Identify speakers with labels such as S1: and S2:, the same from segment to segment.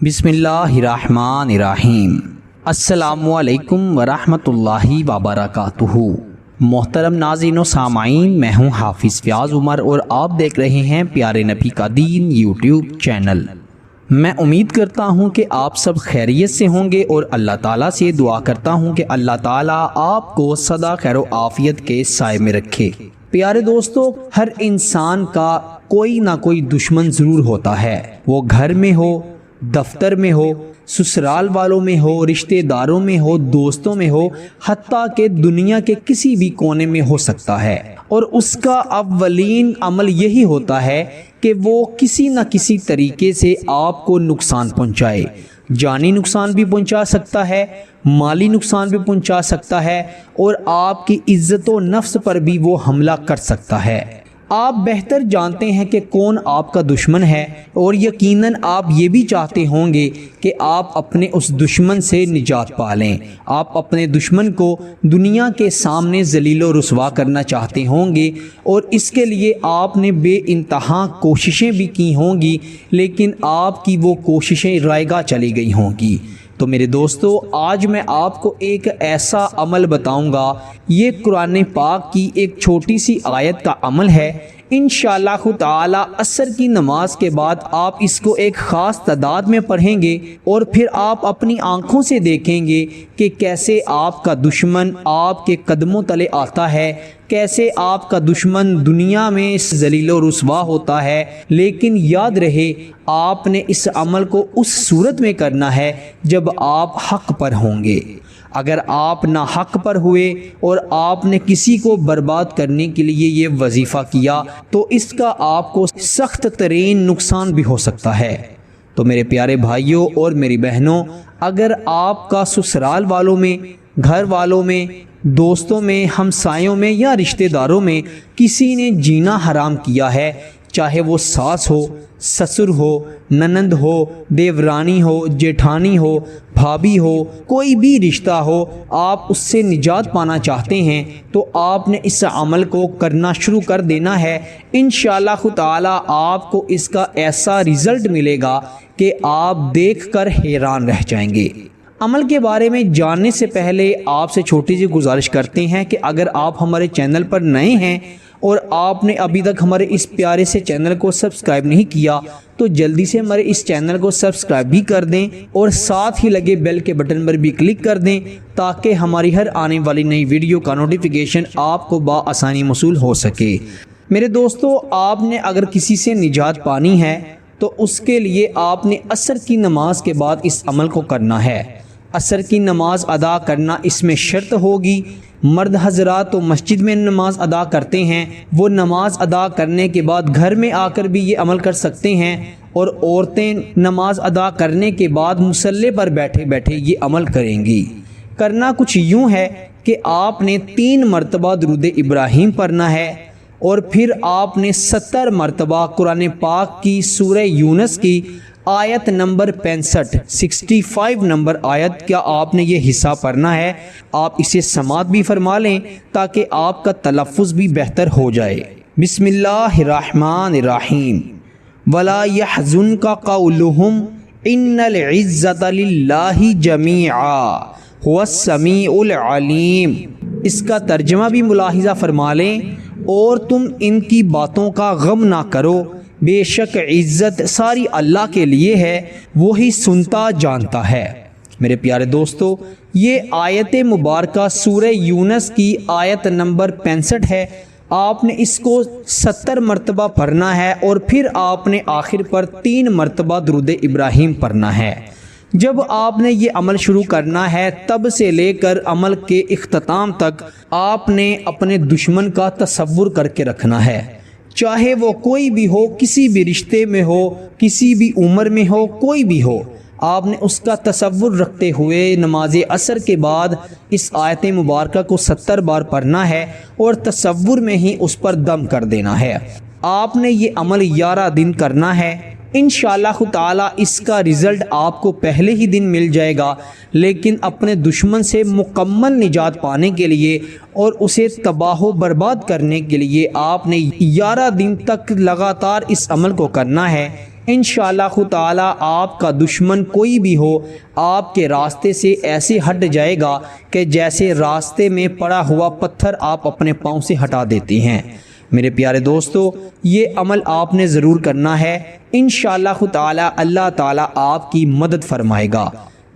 S1: بسم اللہ الرحمن الرحیم۔ السلام علیکم ورحمۃ اللہ وبرکاتہ۔ محترم ناظرین و سامعین، میں ہوں حافظ فیاض عمر اور آپ دیکھ رہے ہیں پیارے نبی کا دین یوٹیوب چینل۔ میں امید کرتا ہوں کہ آپ سب خیریت سے ہوں گے اور اللہ تعالیٰ سے دعا کرتا ہوں کہ اللہ تعالیٰ آپ کو سدا خیر و عافیت کے سائے میں رکھے۔ پیارے دوستو، ہر انسان کا کوئی نہ کوئی دشمن ضرور ہوتا ہے، وہ گھر میں ہو، دفتر میں ہو، سسرال والوں میں ہو، رشتہ داروں میں ہو، دوستوں میں ہو، حتیٰ کہ دنیا کے کسی بھی کونے میں ہو سکتا ہے، اور اس کا اولین عمل یہی ہوتا ہے کہ وہ کسی نہ کسی طریقے سے آپ کو نقصان پہنچائے۔ جانی نقصان بھی پہنچا سکتا ہے، مالی نقصان بھی پہنچا سکتا ہے، اور آپ کی عزت و نفس پر بھی وہ حملہ کر سکتا ہے۔ آپ بہتر جانتے ہیں کہ کون آپ کا دشمن ہے، اور یقیناً آپ یہ بھی چاہتے ہوں گے کہ آپ اپنے اس دشمن سے نجات پا لیں۔ آپ اپنے دشمن کو دنیا کے سامنے ذلیل و رسوا کرنا چاہتے ہوں گے، اور اس کے لیے آپ نے بے انتہا کوششیں بھی کی ہوں گی، لیکن آپ کی وہ کوششیں رائے گاہ چلی گئی ہوں گی۔ تو میرے دوستو، آج میں آپ کو ایک ایسا عمل بتاؤں گا، یہ قرآن پاک کی ایک چھوٹی سی آیت کا عمل ہے۔ انشاءاللہ تعالی عصر کی نماز کے بعد آپ اس کو ایک خاص تعداد میں پڑھیں گے، اور پھر آپ اپنی آنکھوں سے دیکھیں گے کہ کیسے آپ کا دشمن آپ کے قدموں تلے آتا ہے، کیسے آپ کا دشمن دنیا میں ذلیل و رسوا ہوتا ہے۔ لیکن یاد رہے، آپ نے اس عمل کو اس صورت میں کرنا ہے جب آپ حق پر ہوں گے۔ اگر آپ ناحق پر ہوئے اور آپ نے کسی کو برباد کرنے کے لیے یہ وظیفہ کیا تو اس کا آپ کو سخت ترین نقصان بھی ہو سکتا ہے۔ تو میرے پیارے بھائیوں اور میری بہنوں، اگر آپ کا سسرال والوں میں، گھر والوں میں، دوستوں میں، ہمسایوں میں یا رشتہ داروں میں کسی نے جینا حرام کیا ہے، چاہے وہ ساس ہو، سسر ہو، ننند ہو، دیورانی ہو، جیٹھانی ہو، بھابھی ہو، کوئی بھی رشتہ ہو، آپ اس سے نجات پانا چاہتے ہیں تو آپ نے اس عمل کو کرنا شروع کر دینا ہے۔ انشاءاللہ تعالی آپ کو اس کا ایسا رزلٹ ملے گا کہ آپ دیکھ کر حیران رہ جائیں گے۔ عمل کے بارے میں جاننے سے پہلے آپ سے چھوٹی سی گزارش کرتے ہیں کہ اگر آپ ہمارے چینل پر نئے ہیں اور آپ نے ابھی تک ہمارے اس پیارے سے چینل کو سبسکرائب نہیں کیا تو جلدی سے ہمارے اس چینل کو سبسکرائب بھی کر دیں، اور ساتھ ہی لگے بیل کے بٹن پر بھی کلک کر دیں تاکہ ہماری ہر آنے والی نئی ویڈیو کا نوٹیفیکیشن آپ کو بآسانی موصول ہو سکے۔ میرے دوستو، آپ نے اگر کسی سے نجات پانی ہے تو اس کے لیے آپ نے عصر کی نماز کے بعد اس عمل کو کرنا ہے۔ عصر کی نماز ادا کرنا اس میں شرط ہوگی۔ مرد حضرات تو مسجد میں نماز ادا کرتے ہیں، وہ نماز ادا کرنے کے بعد گھر میں آ کر بھی یہ عمل کر سکتے ہیں، اور عورتیں نماز ادا کرنے کے بعد مصلی پر بیٹھے بیٹھے یہ عمل کریں گی۔ کرنا کچھ یوں ہے کہ آپ نے 3 مرتبہ درود ابراہیم پڑھنا ہے، اور پھر آپ نے 70 مرتبہ قرآن پاک کی سورہ یونس کی آیت نمبر 65 نمبر آیت کا آپ نے یہ حصہ پڑھنا ہے۔ آپ اسے سماعت بھی فرما لیں تاکہ آپ کا تلفظ بھی بہتر ہو جائے۔ بسم اللہ الرحمن الرحیم۔ وَلَا يَحْزُنْكَ قَوْلُهُمْ إِنَّ الْعِزَّةَ لِلَّهِ جَمِيعًا هُوَ السَّمِيعُ الْعَلِيمُ۔ اس کا ترجمہ بھی ملاحظہ فرما لیں، اور تم ان کی باتوں کا غم نہ کرو، بے شک عزت ساری اللہ کے لیے ہے، وہی سنتا جانتا ہے۔ میرے پیارے دوستو، یہ آیت مبارکہ سورہ یونس کی آیت نمبر 65 ہے۔ آپ نے اس کو 70 مرتبہ پڑھنا ہے، اور پھر آپ نے آخر پر 3 مرتبہ درود ابراہیم پڑھنا ہے۔ جب آپ نے یہ عمل شروع کرنا ہے تب سے لے کر عمل کے اختتام تک آپ نے اپنے دشمن کا تصور کر کے رکھنا ہے، چاہے وہ کوئی بھی ہو، کسی بھی رشتے میں ہو، کسی بھی عمر میں ہو، کوئی بھی ہو۔ آپ نے اس کا تصور رکھتے ہوئے نماز عصر کے بعد اس آیت مبارکہ کو 70 بار پڑھنا ہے، اور تصور میں ہی اس پر دم کر دینا ہے۔ آپ نے یہ عمل 11 دن کرنا ہے۔ انشاءاللہ تعالی اس کا رزلٹ آپ کو پہلے ہی دن مل جائے گا، لیکن اپنے دشمن سے مکمل نجات پانے کے لیے اور اسے تباہ و برباد کرنے کے لیے آپ نے 11 دن تک لگاتار اس عمل کو کرنا ہے۔ انشاءاللہ خود تعالی آپ کا دشمن کوئی بھی ہو آپ کے راستے سے ایسے ہٹ جائے گا کہ جیسے راستے میں پڑا ہوا پتھر آپ اپنے پاؤں سے ہٹا دیتی ہیں۔ میرے پیارے دوستو، یہ عمل آپ نے ضرور کرنا ہے، انشاءاللہ خود تعالی اللہ تعالی آپ کی مدد فرمائے گا۔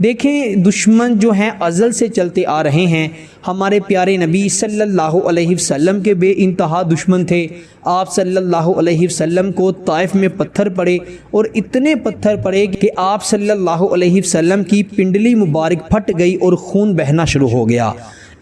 S1: دیکھیں، دشمن جو ہیں ازل سے چلتے آ رہے ہیں۔ ہمارے پیارے نبی صلی اللہ علیہ وسلم کے بے انتہا دشمن تھے۔ آپ صلی اللہ علیہ وسلم کو طائف میں پتھر پڑے، اور اتنے پتھر پڑے کہ آپ صلی اللہ علیہ وسلم کی پنڈلی مبارک پھٹ گئی اور خون بہنا شروع ہو گیا۔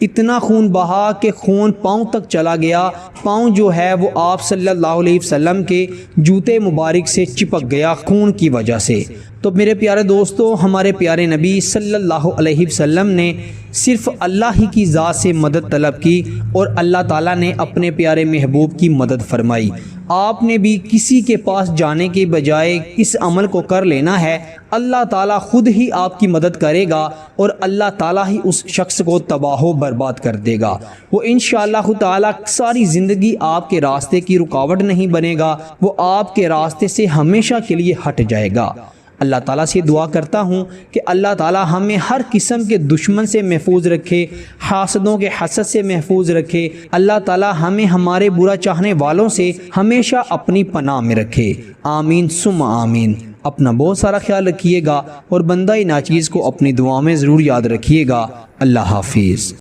S1: اتنا خون بہا کہ خون پاؤں تک چلا گیا۔ پاؤں جو ہے وہ آپ صلی اللہ علیہ وسلم کے جوتے مبارک سے چپک گیا خون کی وجہ سے۔ تو میرے پیارے دوستو، ہمارے پیارے نبی صلی اللہ علیہ وسلم نے صرف اللہ ہی کی ذات سے مدد طلب کی، اور اللہ تعالیٰ نے اپنے پیارے محبوب کی مدد فرمائی۔ آپ نے بھی کسی کے پاس جانے کے بجائے اس عمل کو کر لینا ہے، اللہ تعالیٰ خود ہی آپ کی مدد کرے گا، اور اللہ تعالیٰ ہی اس شخص کو تباہ و برباد کر دے گا۔ وہ انشاءاللہ تعالیٰ ساری زندگی آپ کے راستے کی رکاوٹ نہیں بنے گا، وہ آپ کے راستے سے ہمیشہ کے لیے ہٹ جائے گا۔ اللہ تعالیٰ سے دعا کرتا ہوں کہ اللہ تعالیٰ ہمیں ہر قسم کے دشمن سے محفوظ رکھے، حاسدوں کے حسد سے محفوظ رکھے۔ اللہ تعالیٰ ہمیں ہمارے برا چاہنے والوں سے ہمیشہ اپنی پناہ میں رکھے، آمین ثم آمین۔ اپنا بہت سارا خیال رکھیے گا، اور بندہ ناچیز کو اپنی دعا میں ضرور یاد رکھیے گا۔ اللہ حافظ۔